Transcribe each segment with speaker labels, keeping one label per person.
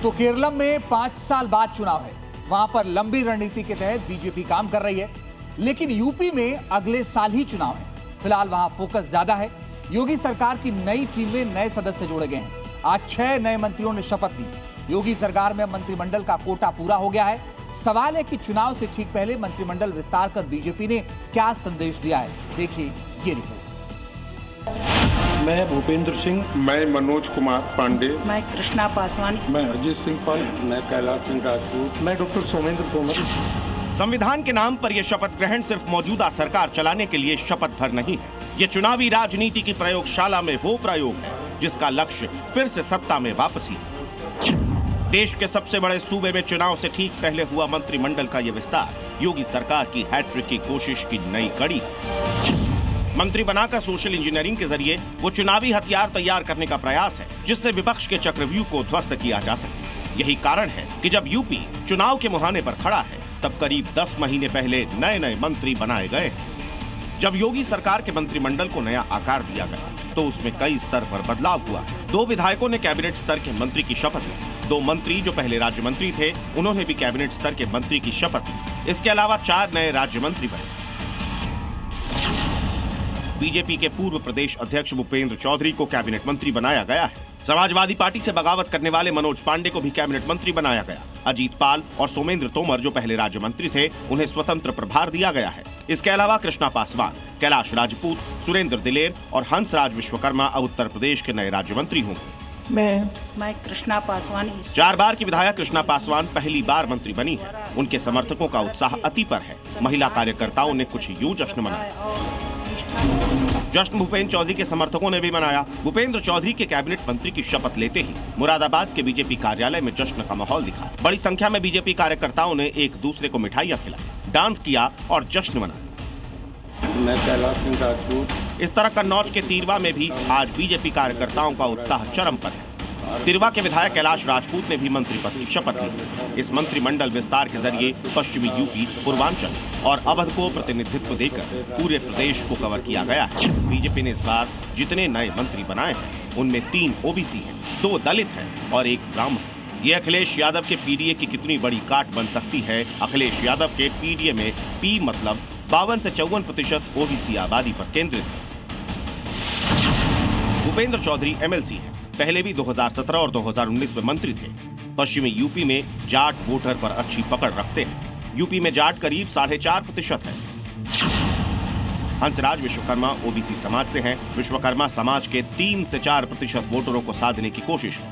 Speaker 1: तो केरलम में 5 साल बाद चुनाव है। वहां पर लंबी रणनीति के तहत बीजेपी काम कर रही है, लेकिन यूपी में अगले साल ही चुनाव है। फिलहाल वहां फोकस ज्यादा है। योगी सरकार की नई टीम में नए सदस्य जोड़े गए हैं। आज 6 नए मंत्रियों ने शपथ ली। योगी सरकार में मंत्रिमंडल का कोटा पूरा हो गया है। सवाल है कि चुनाव से ठीक पहले मंत्रिमंडल विस्तार कर बीजेपी ने क्या संदेश दिया है। देखिए ये रिपोर्ट।
Speaker 2: मैं भूपेंद्र सिंह,
Speaker 3: मैं मनोज कुमार पांडे,
Speaker 4: मैं कृष्णा पासवान,
Speaker 2: मैं अजीत सिंह पाल,
Speaker 3: मैं कैलाश सिंह राजपूत,
Speaker 2: मैं डॉक्टर सोमेंद्र तोमर।
Speaker 5: संविधान के नाम पर यह शपथ ग्रहण सिर्फ मौजूदा सरकार चलाने के लिए शपथ भर नहीं है। ये चुनावी राजनीति की प्रयोगशाला में वो प्रयोग है जिसका लक्ष्य फिर से सत्ता में वापसी है। देश के सबसे बड़े सूबे में चुनाव से ठीक पहले हुआ मंत्रिमंडल का यह विस्तार योगी सरकार की हैट्रिक की कोशिश की नई कड़ी। मंत्री बनाकर सोशल इंजीनियरिंग के जरिए वो चुनावी हथियार तैयार करने का प्रयास है जिससे विपक्ष के चक्रव्यूह को ध्वस्त किया जा सके। यही कारण है कि जब यूपी चुनाव के मुहाने पर खड़ा है तब करीब 10 महीने पहले नए नए मंत्री बनाए गए। जब योगी सरकार के मंत्रिमंडल को नया आकार दिया गया तो उसमें कई स्तर पर बदलाव हुआ। 2 विधायकों ने कैबिनेट स्तर के मंत्री की शपथ ली। 2 मंत्री जो पहले राज्य मंत्री थे उन्होंने भी कैबिनेट स्तर के मंत्री की शपथ ली। इसके अलावा 4 नए राज्य मंत्री बने। बीजेपी के पूर्व प्रदेश अध्यक्ष भूपेंद्र चौधरी को कैबिनेट मंत्री बनाया गया है। समाजवादी पार्टी से बगावत करने वाले मनोज पांडे को भी कैबिनेट मंत्री बनाया गया। अजीत पाल और सोमेंद्र तोमर जो पहले राज्य मंत्री थे उन्हें स्वतंत्र प्रभार दिया गया है। इसके अलावा कृष्णा पासवान, कैलाश राजपूत, सुरेंद्र दिलेर और हंसराज विश्वकर्मा अब उत्तर प्रदेश के नए राज्य मंत्री होंगे।
Speaker 4: मैं कृष्णा पासवान।
Speaker 5: 4 बार की विधायक कृष्णा पासवान पहली बार मंत्री बनी है। उनके समर्थकों का उत्साह अति पर है। महिला कार्यकर्ताओं ने कुछ यूं जश्न मनाया। जश्न भूपेंद्र चौधरी के समर्थकों ने भी मनाया। भूपेंद्र चौधरी के कैबिनेट मंत्री की शपथ लेते ही मुरादाबाद के बीजेपी कार्यालय में जश्न का माहौल दिखा। बड़ी संख्या में बीजेपी कार्यकर्ताओं ने एक दूसरे को मिठाइयां खिलाई, डांस किया और जश्न मनाया।
Speaker 3: मैं कैलाश सिंह राजपूत।
Speaker 5: इस तरह कन्नौज के तिरवा में भी आज बीजेपी कार्यकर्ताओं का उत्साह चरम पर है। तिरवा के विधायक कैलाश राजपूत ने भी मंत्री पद की शपथ ली। इस मंत्रिमंडल विस्तार के जरिए पश्चिमी यूपी, पूर्वांचल और अवध को प्रतिनिधित्व देकर पूरे प्रदेश को कवर किया गया है। बीजेपी ने इस बार जितने नए मंत्री बनाए हैं उनमें 3 ओबीसी हैं, 2 दलित हैं और 1 ब्राह्मण। ये अखिलेश यादव के पीडीए की कितनी बड़ी काट बन सकती है। अखिलेश यादव के पीडीए में पी मतलब 52 से 54% ओबीसी आबादी पर केंद्रित है। भूपेंद्र चौधरी एमएलसी है। पहले भी 2017 और 2019 में मंत्री थे। पश्चिमी यूपी में जाट वोटर पर अच्छी पकड़ रखते हैं। यूपी में जाट करीब 4.5% है। हंसराज विश्वकर्मा ओबीसी समाज से हैं। विश्वकर्मा समाज के 3 से 4% वोटरों को साधने की कोशिश है।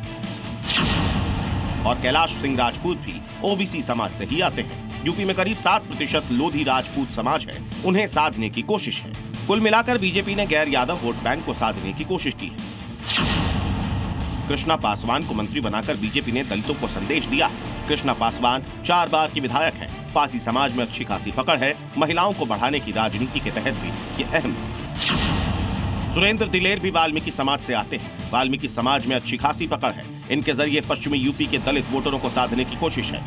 Speaker 5: और कैलाश सिंह राजपूत भी ओबीसी समाज से ही आते हैं। यूपी में करीब 7% लोधी राजपूत समाज है, उन्हें साधने की कोशिश है। कुल मिलाकर बीजेपी ने गैर यादव वोट बैंक को साधने की कोशिश की है। कृष्णा पासवान को मंत्री बनाकर बीजेपी ने दलितों को संदेश दिया। कृष्णा पासवान 4 बार की विधायक हैं। पासी समाज में अच्छी खासी पकड़ है। महिलाओं को बढ़ाने की राजनीति के तहत भी ये अहम है। सुरेंद्र दिलेर भी वाल्मीकि समाज से आते हैं। वाल्मीकि समाज में अच्छी खासी पकड़ है। इनके जरिए पश्चिमी यूपी के दलित वोटरों को साधने की कोशिश है।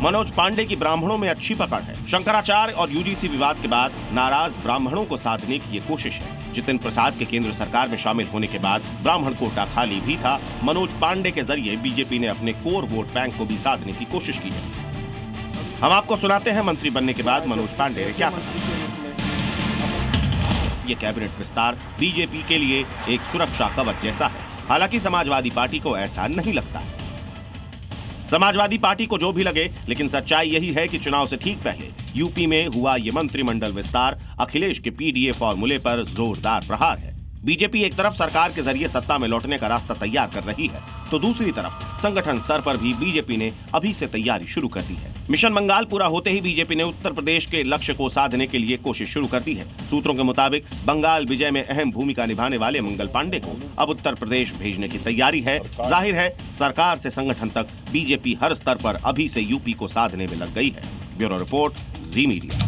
Speaker 5: मनोज पांडे की ब्राह्मणों में अच्छी पकड़ है। शंकराचार्य और यूजीसी विवाद के बाद नाराज ब्राह्मणों को साधने की ये कोशिश है। जितिन प्रसाद के केंद्र सरकार में शामिल होने के बाद ब्राह्मण कोटा खाली भी था। मनोज पांडे के जरिए बीजेपी ने अपने कोर वोट बैंक को भी साधने की कोशिश की है। हम आपको सुनाते हैं मंत्री बनने के बाद मनोज पांडे ने क्या कहा। ये कैबिनेट विस्तार बीजेपी के लिए एक सुरक्षा कवच जैसा है। हालांकि समाजवादी पार्टी को ऐसा नहीं लगता। समाजवादी पार्टी को जो भी लगे, लेकिन सच्चाई यही है कि चुनाव से ठीक पहले यूपी में हुआ ये मंत्रिमंडल विस्तार अखिलेश के पीडीए फॉर्मूले पर जोरदार प्रहार है। बीजेपी एक तरफ सरकार के जरिए सत्ता में लौटने का रास्ता तैयार कर रही है तो दूसरी तरफ संगठन स्तर पर भी बीजेपी ने अभी से तैयारी शुरू कर दी है। मिशन बंगाल पूरा होते ही बीजेपी ने उत्तर प्रदेश के लक्ष्य को साधने के लिए कोशिश शुरू कर दी है। सूत्रों के मुताबिक बंगाल विजय में अहम भूमिका निभाने वाले मंगल पांडे को अब उत्तर प्रदेश भेजने की तैयारी है। जाहिर है सरकार से संगठन तक बीजेपी हर स्तर पर अभी से यूपी को साधने में लग गई है। ब्यूरो रिपोर्ट, जी मीडिया।